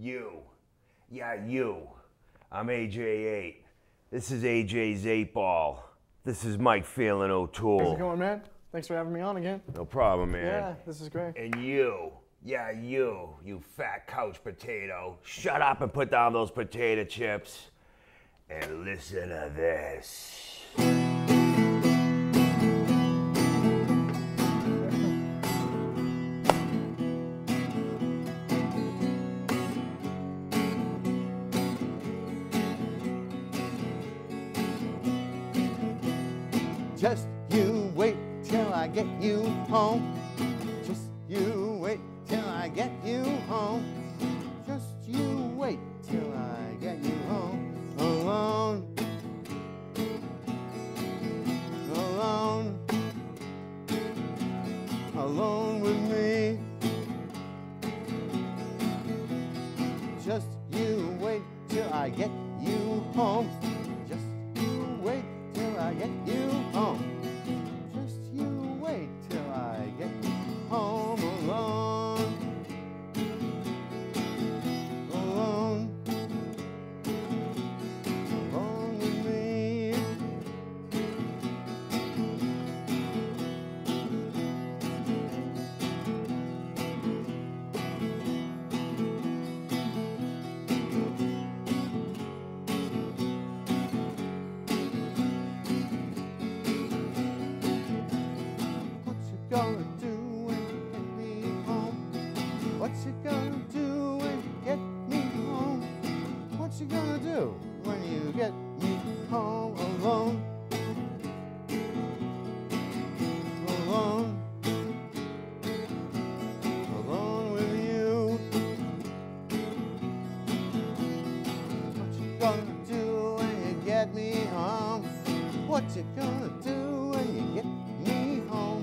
You. Yeah, you. I'm AJ8. This is AJ's 8-ball. This is Mike Phelan O'Toole. How's it going, man? Thanks for having me on again. No problem, man. Yeah, this is great. And you. Yeah, you fat couch potato. Shut up and put down those potato chips. And listen to this. Just you wait till I get you home. Just you wait till I get you home. Just you wait till I get you home. Alone. Alone. Alone with me. Just you wait till I get you home. Just you wait till I get you home. Just you wait till I get you home alone. Alone. Alone with me. Gonna do when you get me home? What you gonna do when you get me home? What you gonna do when you get me home alone? Alone. Alone with you. What you gonna do when you get me home? What you gonna do when you get me home?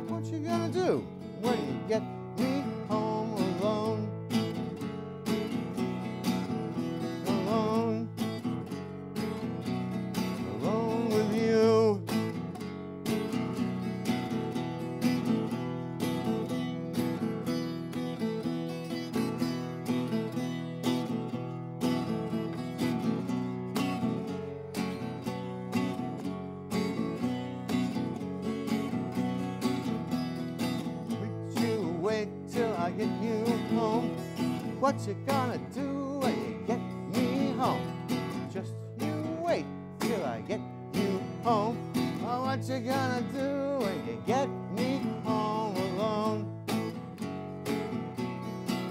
What you gonna do when you get me home alone? Alone. Alone with you. Wait till I get you home. What you gonna do when you get me home? Just you wait till I get you home. Oh, what you gonna do when you get me home alone?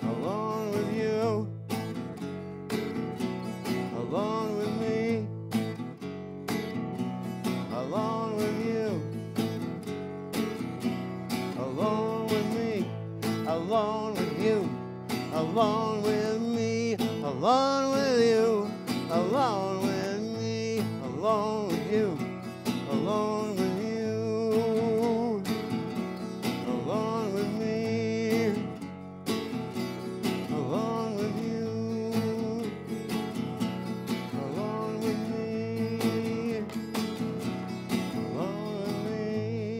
Alone with you. Alone with me. Alone with you. Alone with me. Alone with you, alone with me, alone with you, alone with me, alone with you, alone with you, alone with me, alone with you, alone with me, alone with me.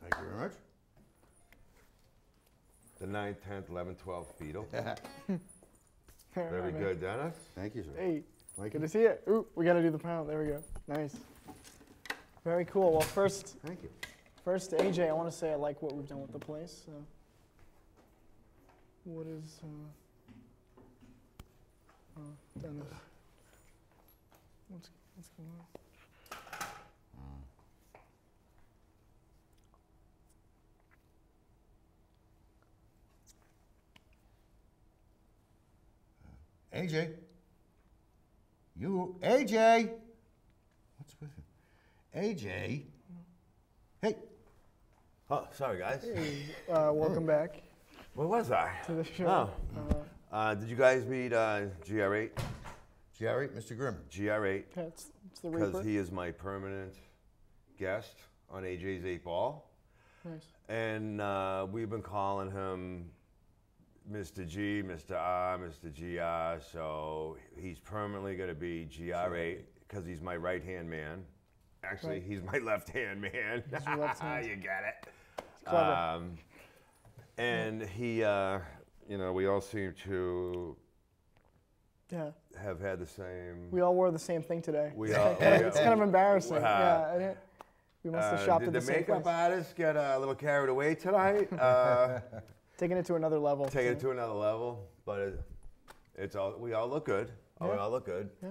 Thank you very much. The 9th, 10th, 11th, 12th Beatle. All Very right, man. good, Dennis. Thank you, sir. Hey, Thank good you. to see you. Ooh, we got to do the pound. There we go. Nice. Very cool. Well, first, Thank you. AJ, I want to say I like what we've done with the place. What is Dennis? What's going on? AJ. AJ. What's with him? AJ. Hey. Oh, sorry, guys. Hey, welcome back. Where was I? to the show. Oh. Did you guys meet GR8? GR8, Mr. Grimm. GR8, Yeah, it's the because Reaper. he is my permanent guest on AJ's 8 Ball. Nice. And we've been calling him Mr. G, Mr. R, Mr. GR, so he's permanently going to be GR8 because he's my right-hand man. Actually, Right. he's my left-hand man. He's your left hand. You get it. Clever. And he, we all seem to Yeah. have had the same. We all wore the same thing today. We It's all- kind of- we it's all- kind of embarrassing. Uh, Yeah. We must have shopped did at the the same makeup place. artist get a little carried away tonight? Taking it to another level. Taking it to another level, but we all look good. We Yeah. all look good. Yeah.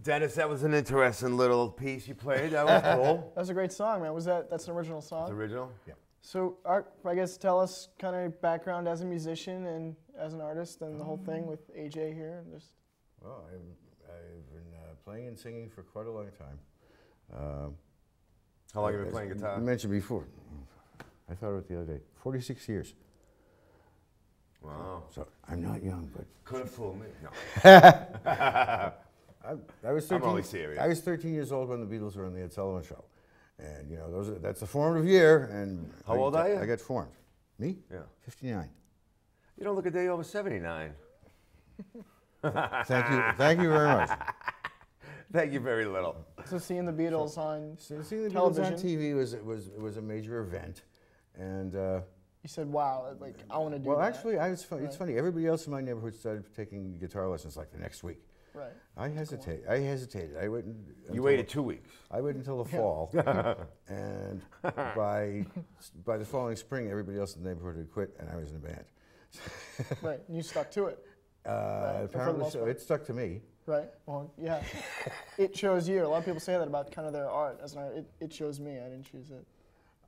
Dennis, that was an interesting little piece you played. That was cool. That was a great song, man. That's an original song? It's original? Yeah. So, Art, I guess tell us kind of background as a musician and as an artist and the whole thing with AJ here. And just Well, I've been playing and singing for quite a long time. How long have you been playing guitar? I mentioned before. I thought of it the other day. 46 years. Wow. So I'm not young, but Could have fooled me. No. I was 13. I'm only serious. I was 13 years old when the Beatles were on the Ed Sullivan Show, and that's a formative year. And How old are you? I got formed. Me? Yeah. 59. You don't look a day over 79. Thank you very much. Thank you very little. so seeing the Beatles on So seeing the Beatles television. on TV was a major event, and You said, "Wow, like I want to do well, that." actually, it's funny. Everybody else in my neighborhood started taking guitar lessons like the next week. Right. I hesitated. I waited. You waited 2 weeks. I waited until the fall, and by the following spring, everybody else in the neighborhood had quit, and I was in a band. Right. And you stuck to it. For the Apparently, most so part. it stuck to me. Right. Well, yeah. It shows you. A lot of people say that about kind of their art. As an art, it shows me. I didn't choose it.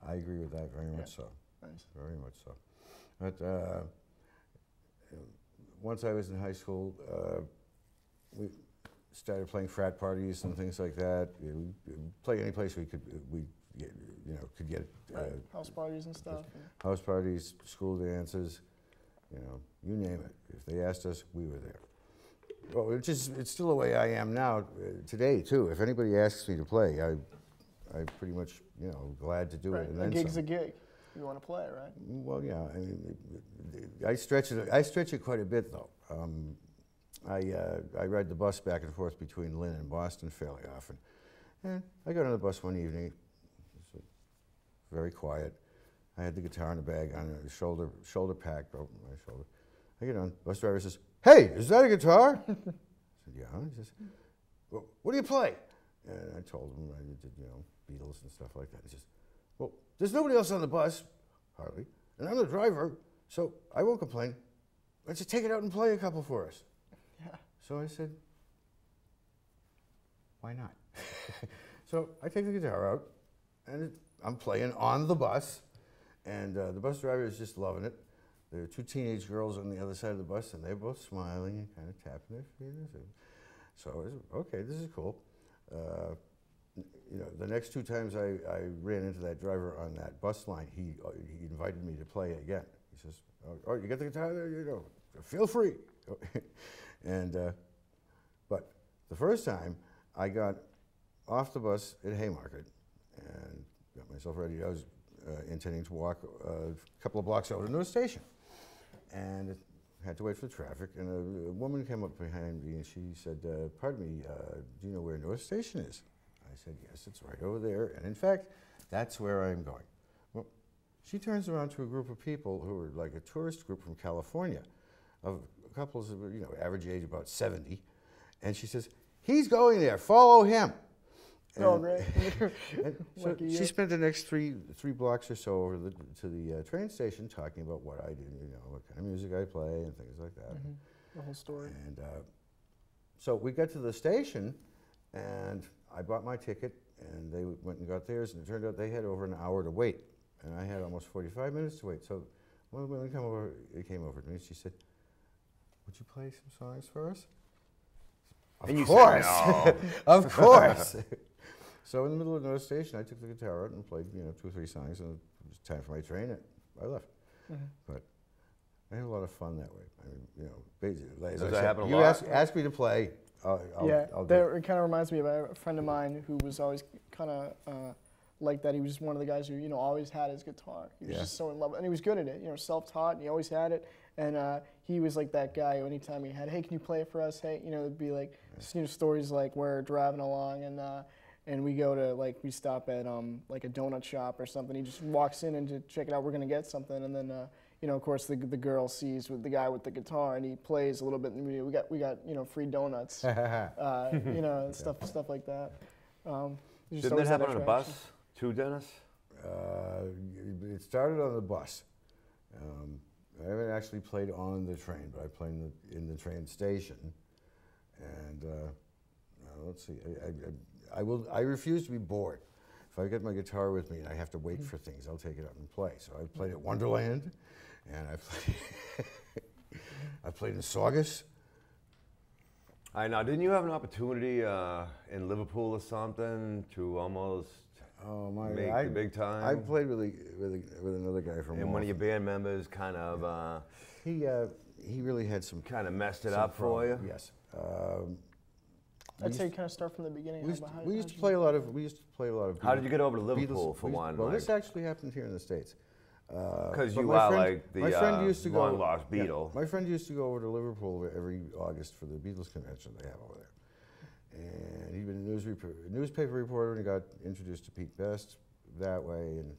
I agree with that very much so. Nice. Very much so. But once I was in high school, we started playing frat parties and things like that. We play any place we could get Right. House parties and stuff. and- house parties, school dances, you name it. If they asked us, we were there. Well, it's still the way I am now today too. If anybody asks me to play, I pretty much glad to do Right. it. And A then gig's some. a gig. You want to play, right? Well, yeah. I mean, I stretch it quite a bit though. I ride the bus back and forth between Lynn and Boston fairly often. And I got on the bus one evening. It was very quiet. I had the guitar in the bag on the shoulder pack over my shoulder. I get on. Bus driver says, "Hey, is that a guitar?" I said, "Yeah." He says, "Well, what do you play?" And I told him I did, Beatles and stuff like that. He says, "Well, there's nobody else on the bus, hardly, and I'm the driver, so I won't complain. Why don't you take it out and play a couple for us?" Yeah. So I said, "Why not?" So I take the guitar out, and I'm playing on the bus, and the bus driver is just loving it. There are two teenage girls on the other side of the bus, and they're both smiling and kind of tapping their feet. So I said, "Okay, this is cool." The next two times I ran into that driver on that bus line, he invited me to play again. He says, "Oh, you got the guitar there? Feel free." And but the first time I got off the bus at Haymarket and got myself ready. I was intending to walk a couple of blocks over to North Station, and had to wait for the traffic. And a woman came up behind me and she said, "Pardon me, do you know where North Station is?" I said, "Yes, it's right over there. And in fact, that's where I'm going." Well, she turns around to a group of people who were like a tourist group from California, of couples of average age about 70, and she says, "He's going there. Follow him." Oh, great. And so Lucky you. she spent the next three blocks or so over to the train station talking about what I do, what kind of music I play and things like that. Mhm. The whole story. And so we got to the station, and I bought my ticket, and they went and got theirs, and it turned out they had over an hour to wait, and I had almost 45 minutes to wait. So one of the women came over to me, and she said, "Would you play some songs for us?" And you Of course, said no. of course. So in the middle of North Station, I took the guitar out and played, 2 or 3 songs, and it was time for my train, and I left. Mhm. But I had a lot of fun that way. I mean, you know, basically, as Does I that said, happen a you lot? ask me to play, I'll do that it. it kind of reminds me of a friend of mine who was always kind of like that. He was just one of the guys who, you know, always had his guitar. He was Yeah. just so in love, and he was good at it. You know, self-taught, and he always had it. And he was like that guy. Anytime he had, hey, can you play it for us? Hey, you know, it'd be like, you know, stories like we're driving along and we go to we stop at like a donut shop or something. He just walks in and to check it out. We're gonna get something, and then you know, of course, the girl sees with the guy with the guitar, and he plays a little bit. And we got you know, free donuts, you know, and stuff like that. Didn't that happen on a bus too, Dennis? It started on the bus. I haven't actually played on the train, but I played in the train station. And let's see, I refuse to be bored. If I get my guitar with me and I have to wait for things, I'll take it up and play. So I played at Wonderland, and I played in Saugus. I know. Didn't you have an opportunity in Liverpool or something to almost make the big time? I played with another guy from. And one of your band members kind of he really had some kind of messed it up for you. Yes. I'd say kind of start from the beginning. We used to play a lot of. How did you get over to Liverpool Beatles, for one? Well, this actually happened here in the States. Because but you my are friend- like the my friend used to go- long lost Beatle. My friend used to go over to Liverpool every August for the Beatles convention they have over there. And he'd been a newspaper reporter, and he got introduced to Pete Best that way. And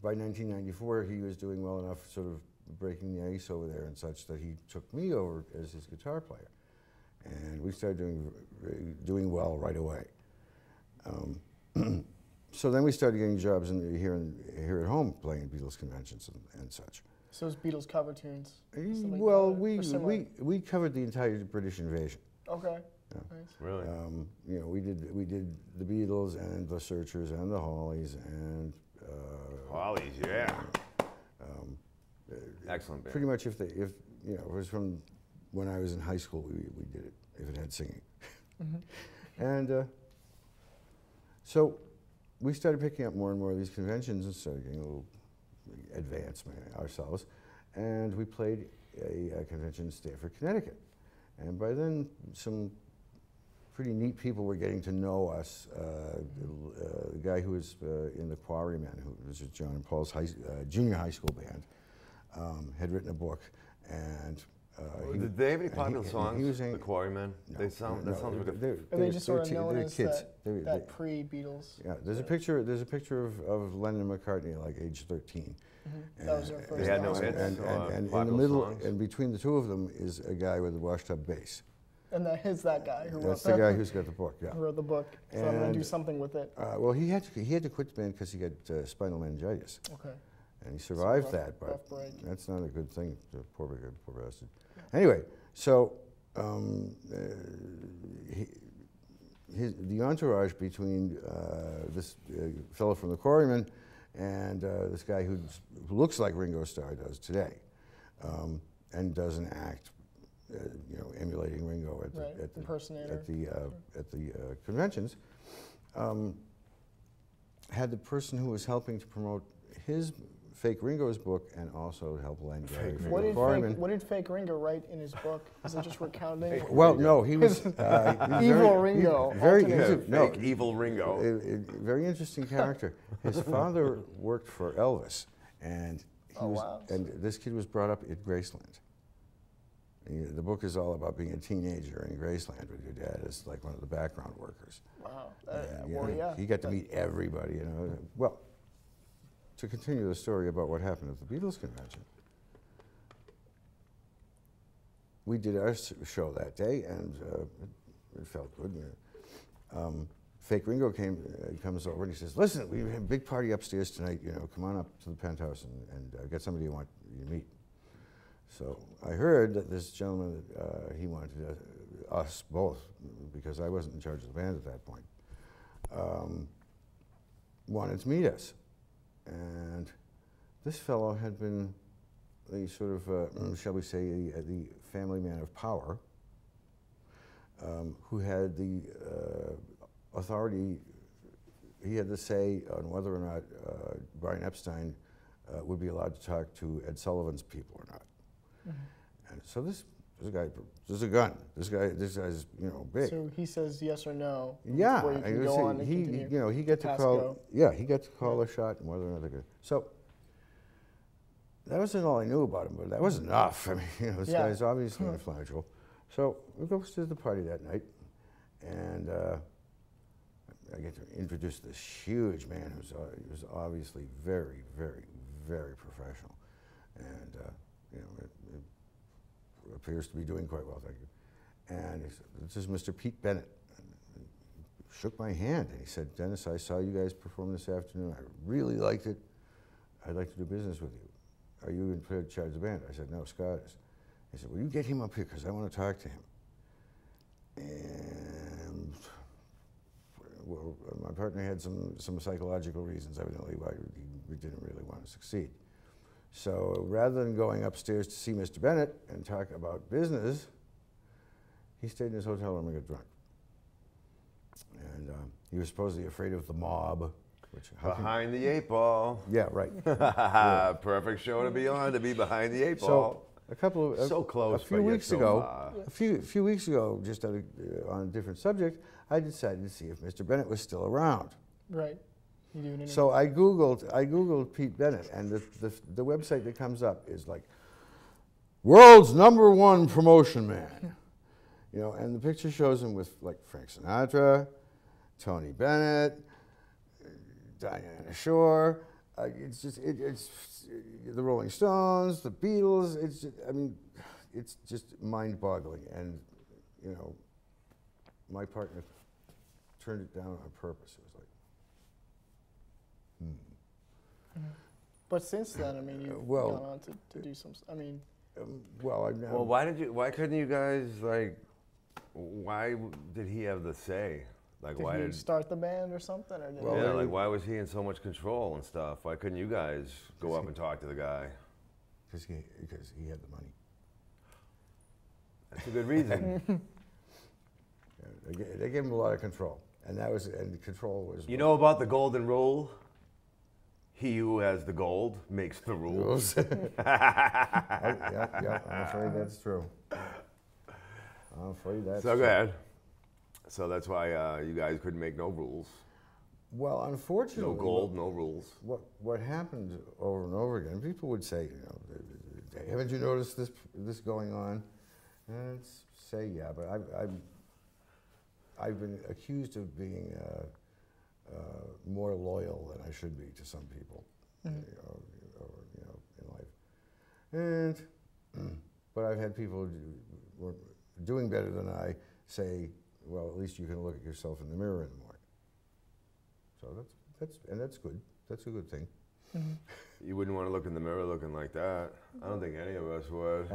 by 1994, he was doing well enough, sort of breaking the ice over there and such, that he took me over as his guitar player. And we started doing well right away. So then we started getting jobs here at home, playing Beatles conventions and such. So those Beatles cover tunes. stuff like Well, that, or similar? we covered the entire British invasion. Okay. Yeah. Nice. Really? You know, we did the Beatles and the Searchers and the Hollies and Hollies, yeah. Excellent band. pretty much if you know, it was from when I was in high school, we did it if it had singing. And so we started picking up more and more of these conventions and started getting a little advanced ourselves. And we played a convention in Stamford, Connecticut. And by then, some pretty neat people were getting to know us. The guy who was in the Quarrymen, who was John and Paul's junior high school band, had written a book. And did they have any popular and songs? he was The Quarrymen. No, That sounds like a Are they just sort of known they're as kids. that pre-Beatles? Yeah, there's a picture of Lennon and McCartney at like age 13. That was their first They had no album. hits? And in the Popular middle, songs? and between the two of them is a guy with a washed-up bass. And that guy who That's wrote the guy who's got the book. Yeah. who wrote the book. So I'm going to do And, something with it. Well, he had to quit the band because he got spinal meningitis, Okay. and he survived rough- that. But rough break. that's not a good thing. The poor bastard. Anyway, so the entourage between this fellow from the Quarrymen and this guy who looks like Ringo Starr does today, and does an act, you know, emulating Ringo Right, impersonator. at the conventions, had the person who was helping to promote his fake Ringo's book and also help Len Gary from the Quarrymen. What did fake Ringo write in his book? Is it just recounting? Well, no, he was Evil Ringo. Very alternate. no, Fake evil Ringo. very interesting character. His father worked for Elvis, and Wow. and this kid was brought up in Graceland. The book is all about being a teenager in Graceland, with your dad as like one of the background workers. Wow. And, you Well, know, yeah. he got to meet everybody. You know, well, to continue the story about what happened at the Beatles convention, we did our show that day, and it felt good. Fake Ringo comes over and he says, "Listen, we have a big party upstairs tonight. You know, come on up to the penthouse and get somebody you want you to meet." So I heard that this gentleman, he wanted us both, because I wasn't in charge of the band at that point, wanted to meet us. And this fellow had been the sort of, shall we say, the family man of power, who had the authority. He had the say on whether or not Brian Epstein would be allowed to talk to Ed Sullivan's people or not. And so this is a gun. This guy's big. So he says yes or no. Yeah, before you can go on and continue. he got to Pass call. go. Yeah, he got to call a shot and whether or not they could. So that wasn't all I knew about him, but that was enough. I mean, this guy's obviously influential. So we go to the party that night, and I get to introduce this huge man who's obviously very, very, very professional, and it appears to be doing quite well, thank you. And he said, "This is Mr. Pete Bennett." And shook my hand, and he said, "Dennis, I saw you guys perform this afternoon. I really liked it. I'd like to do business with you. Are you in charge of the band?" I said, "No, Scott is." He said, "Well, you get him up here because I want to talk to him." And well, my partner had some psychological reasons, evidently, why we didn't really want to succeed. So rather than going upstairs to see Mr. Bennett and talk about business, he stayed in his hotel room and got drunk. And he was supposedly afraid of the mob. Behind the 8 ball. Yeah, right. Yeah. Perfect show to be on, to be behind the 8 ball. So a couple of so close, a few weeks ago, a few weeks ago, just on a different subject, I decided to see if Mr. Bennett was still around. Right. You do an interview. So I googled Pete Bennett, and the website that comes up is like world's #1 promotion man. And the picture shows him with like Frank Sinatra, Tony Bennett, Diana Shore. It's the Rolling Stones, the Beatles. It's just mind-boggling. And my partner turned it down on purpose. It was like, But since then, you've gone on to do some. Well, why couldn't you guys why did he have the say? Why did he start the band or something? Or why was he in so much control and stuff? Why couldn't you guys go up and talk to the guy? Because he had the money. That's a good reason. They gave him a lot of control, and the control was. You know about the golden rule? He who has the gold makes the rules. Yeah, I'm afraid that's true. I'm afraid that's so true. Go ahead. So that's why you guys couldn't make no rules. Well, unfortunately, no gold, no rules. What happened over and over again? People would say, haven't you noticed this going on? And I'd say, yeah, but I've been accused of being more loyal than I should be to some people, in life. But I've had people who were doing better than I say, well, at least you can look at yourself in the mirror in the morning. So that's good. That's a good thing. Mm-hmm. You wouldn't want to look in the mirror looking like that. I don't think any of us would.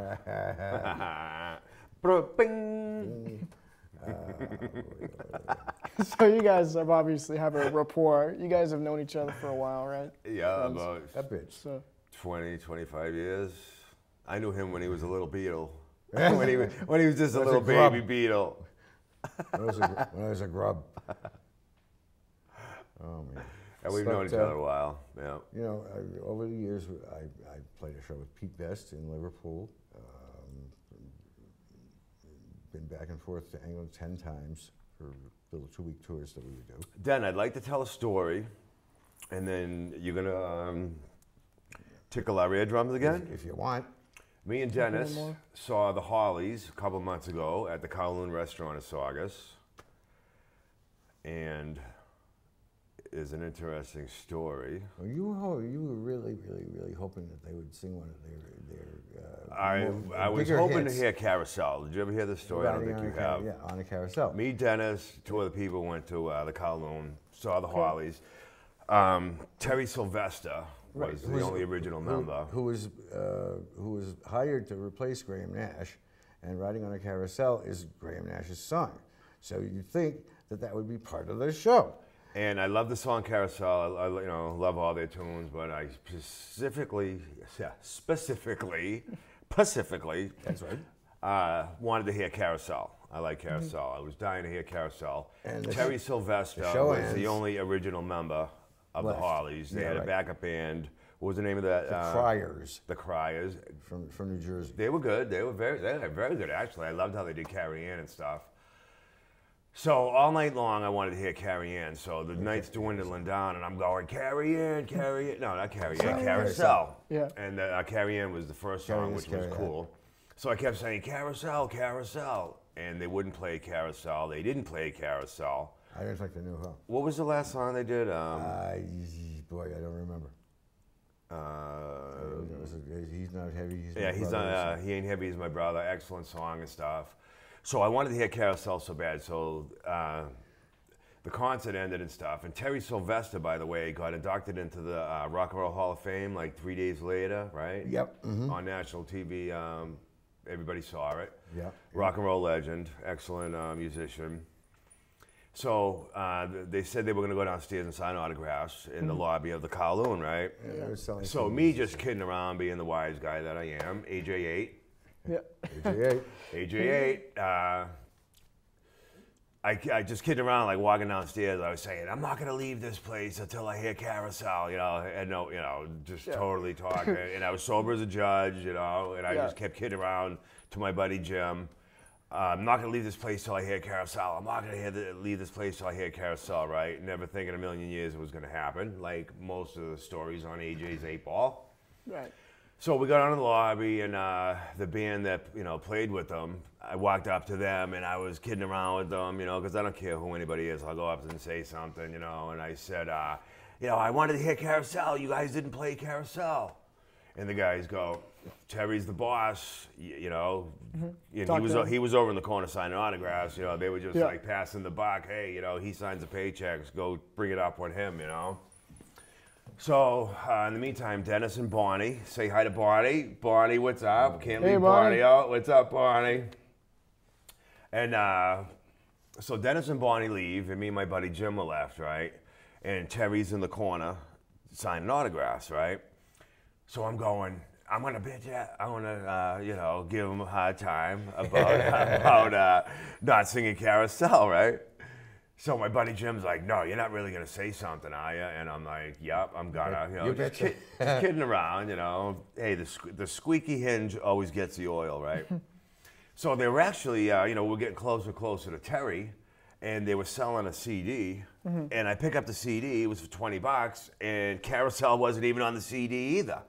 Bing. So you guys obviously have a rapport. You guys have known each other for a while, right? Yeah, about a bit. So 20, 25 years. I knew him when he was a little beetle. when he was just a little baby beetle. When I was a grub. Oh man. And we've known each other a while. Yeah. Over the years, I played a show with Pete Best in Liverpool. Been back and forth to England 10 times for little 2-week tours that we would do. Den, I'd like to tell a story, and then you're gonna tickle our eardrums again? If you want. Me and Dennis saw the Hollies a couple months ago at the Kowloon restaurant in Saugus, and is an interesting story. Well, you were really, really, really hoping that they would sing one of their I was hoping to hear Carousel. Did you ever hear this story? I don't think you have. Yeah, on a Carousel. Me, Dennis, 2 other people went to the Kowloon, saw the Hollies. Terry Sylvester was the only original member. Who was hired to replace Graham Nash, and Riding on a Carousel is Graham Nash's song. So you'd think that would be part of the show. And I love the song Carousel. I love all their tunes, but I specifically, that's right, wanted to hear Carousel. I like Carousel. I was dying to hear Carousel. And Terry Sylvester was the only original member of the Hollies. They had a backup band What was the name of that? The Criers. The Criers. From New Jersey. They were good. They were very good, actually. I loved how they did Carrie Ann and stuff. So all night long, I wanted to hear Carrie Ann. So the night's dwindling down, and I'm going, Carrie Ann, Carrie Ann. No, not Carrie Ann, Carousel. Yeah. And Carrie Ann was the first song, which was cool. So I kept saying, Carousel, Carousel. And they wouldn't play Carousel. They didn't play Carousel. I didn't think they knew how. What was the last song they did? Boy, I don't remember. He's not heavy. He's not. He ain't heavy. He's my brother. Excellent song and stuff. So I wanted to hear Carousel so bad. So the concert ended and stuff. And Terry Sylvester, by the way, got inducted into the Rock and Roll Hall of Fame like 3 days later, right? Yep. Mm-hmm. On national TV. Everybody saw it. Yep. Rock and roll legend. Excellent musician. So they said they were going to go downstairs and sign autographs in the lobby of the Kowloon, right? Yeah, so me just kidding around, being the wise guy that I am, AJ8. Yeah. AJ8. I just kidding around, like walking downstairs. I was saying, I'm not going to leave this place until I hear Carousel, and just totally talking. And I was sober as a judge, and I just kept kidding around to my buddy Jim. I'm not going to leave this place till I hear Carousel. I'm not going to leave this place till I hear Carousel, right? Never thinking a million years it was going to happen, like most of the stories on AJ's 8-Ball. Right. So we got out in the lobby, and the band that played with them, I walked up to them, and I was kidding around with them, because I don't care who anybody is. I'll go up and say something, and I said, I wanted to hear Carousel. You guys didn't play Carousel. And the guys go, Terry's the boss, and he was over in the corner signing autographs. They were just like passing the buck. Hey, he signs the paychecks. Go bring it up with him. So in the meantime, Dennis and Bonnie, say hi to Bonnie. Bonnie, what's up? Can't leave Bonnie out. What's up, Bonnie? And so Dennis and Bonnie leave, and me and my buddy Jim are left, right? And Terry's in the corner signing autographs, right? So I'm gonna give him a hard time about not singing Carousel, right? So my buddy Jim's like, no, you're not really gonna say something, are you? And I'm like, yep, I'm gonna, just kidding around, Hey, the squeaky hinge always gets the oil, right? So they were actually, we're getting closer and closer to Terry, and they were selling a CD, and I pick up the CD, it was for $20, and Carousel wasn't even on the CD either.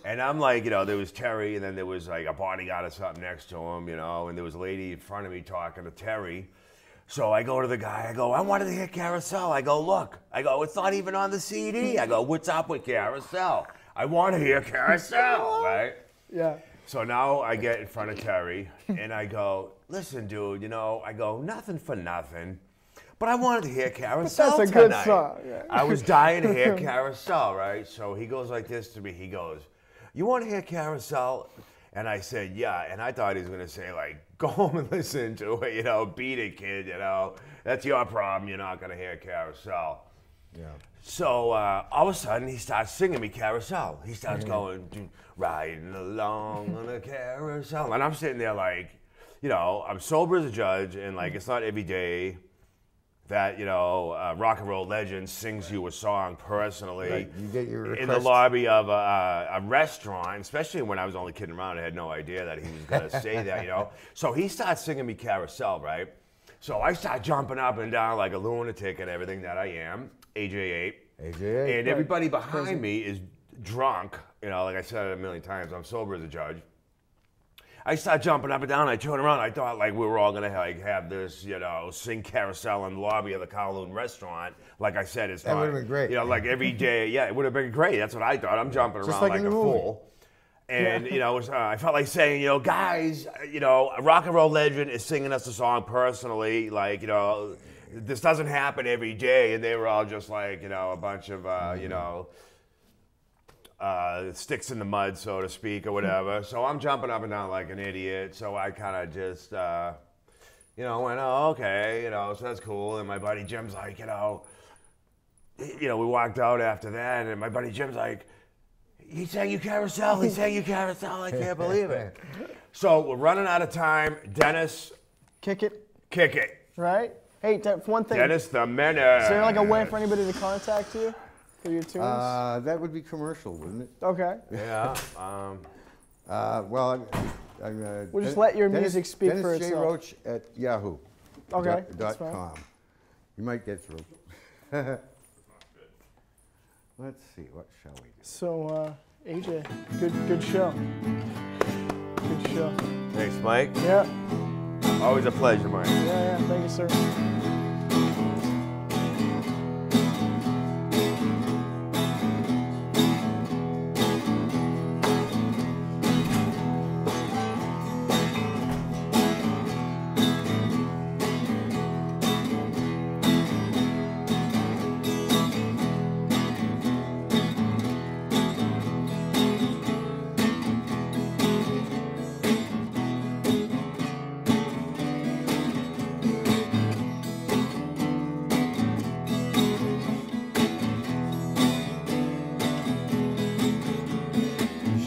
And I'm like, there was Terry, and then there was like a bodyguard or something next to him, and there was a lady in front of me talking to Terry. So I go to the guy, I go, I wanted to hear Carousel. I go, look, it's not even on the CD. I go, what's up with Carousel? I want to hear Carousel, right? Yeah. So now I get in front of Terry, and I go, listen, dude, I go, nothing for nothing, but I wanted to hear Carousel That's a tonight. good song. Yeah. I was dying to hear Carousel, right? So he goes like this to me. He goes, you want to hear Carousel? And I said, yeah. And I thought he was going to say, like, go home and listen to it, beat it, kid, That's your problem. You're not going to hear Carousel. Yeah. So all of a sudden, he starts singing me Carousel. He starts going, riding along on a carousel. And I'm sitting there like, I'm sober as a judge, and like, it's not every day that, rock and roll legend sings you a song personally. Right. You get your request in the lobby of a restaurant, especially when I was only kidding around. I had no idea that he was going to say that, So he starts singing me Carousel, right? So I start jumping up and down like a lunatic and everything that I am, AJ8. AJ8. And everybody behind me is drunk. Like I said it a million times, I'm sober as a judge. I start jumping up and down. I turn around. I thought like we were all gonna have this, sing Carousel in the lobby of the Kowloon restaurant. Like I said, it's that would have been great. Like every day. Yeah, it would have been great. That's what I thought. I'm jumping around like a fool. And I felt like saying, guys, a rock and roll legend is singing us a song personally. Like, this doesn't happen every day. And they were all just like, a bunch of, sticks in the mud, so to speak, or whatever. So I'm jumping up and down like an idiot. So I kind of just, went, oh, okay, so that's cool. And my buddy Jim's like, we walked out after that, and my buddy Jim's like, he sang you Carousel, he sang you Carousel, I can't believe it. So we're running out of time. Dennis. Kick it. Kick it. Right? Hey, one thing. Dennis the Menace. Is there like a way for anybody to contact you? for your tunes? That would be commercial, wouldn't it? Okay. Yeah. Well, We'll just let your Dennis, music speak Dennis for J. itself. Roach at Yahoo. Okay, dot that's fine. com. You might get through. Let's see, what shall we do? So, AJ, good show. Good show. Thanks, Mike. Yeah, Always a pleasure, Mike. yeah, thank you, sir.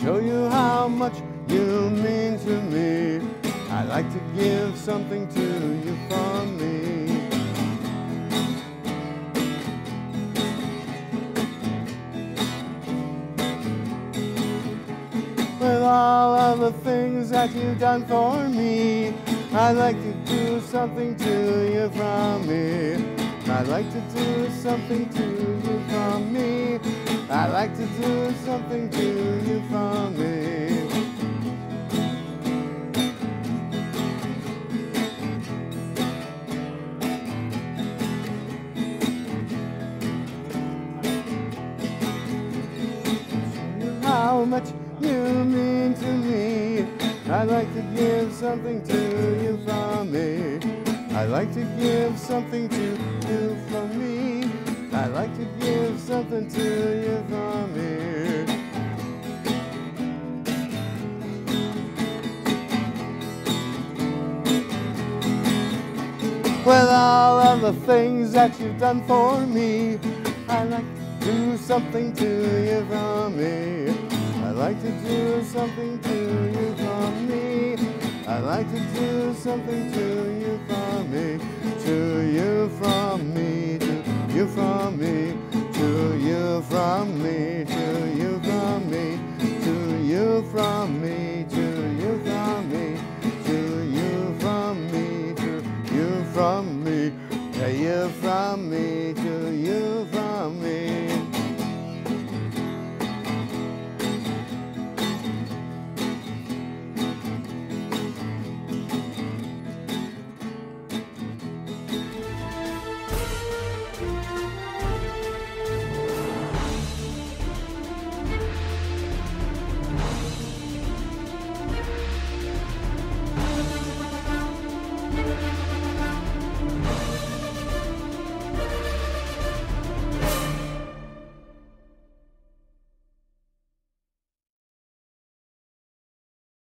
Show you how much you mean to me. I'd like to give something to you from me. With all of the things that you've done for me, I'd like to do something to you from me. I'd like to do something to you from me. I'd like to do something to you from me. How much you mean to me. I'd like to give something to you from me. I'd like to give something to you from me. I'd like to give something to you from me. With all of the things that you've done for me, I'd like to do something to you from me. I'd like to do something to you from me. I'd like to do something to you from me. To you from me. To you from me. To you from me. To you from me. To you from me. To you from me. To you from me. To you from me. To you from me. To you